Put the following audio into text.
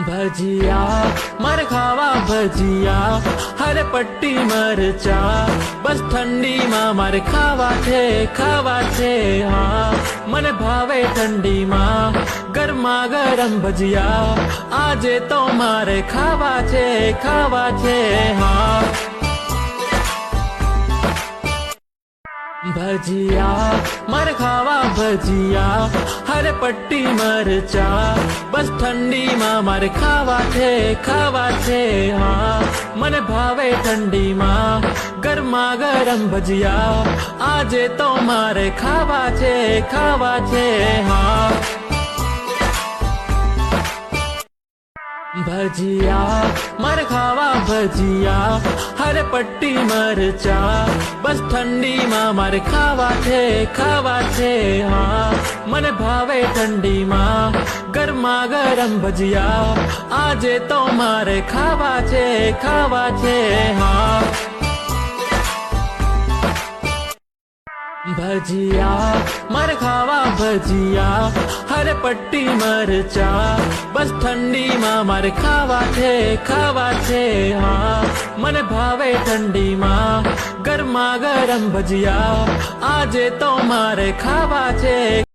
भजिया मार खावा भजिया हरे पट्टी मरचा बस ठंडी में मारे खावा छे हाँ मने भावे ठंडी में गरमा गरम भजिया आजे तो मारे खावा छे हाँ भजिया मार खावा भजिया हरे पट्टी मरचा बस ठंडी में मारे खावा छे हाँ मने भावे ठंडी में गरमा गरम भजिया आजे तो मारे खावा छे हाँ भजिया मार खावा भजिया हरे पट्टी मरचा बस ठंडी में मारे खावा छे हाँ मने भावे ठंडी में गरमा गरम भजिया आजे तो मारे खावा छे हाँ भजिया मार खावा भजिया हरे पट्टी मरचा बस ठंडी में मारे खावा छे हाँ मने भावे ठंडी में गरमा गरम भजिया आजे तो मारे खावा छे।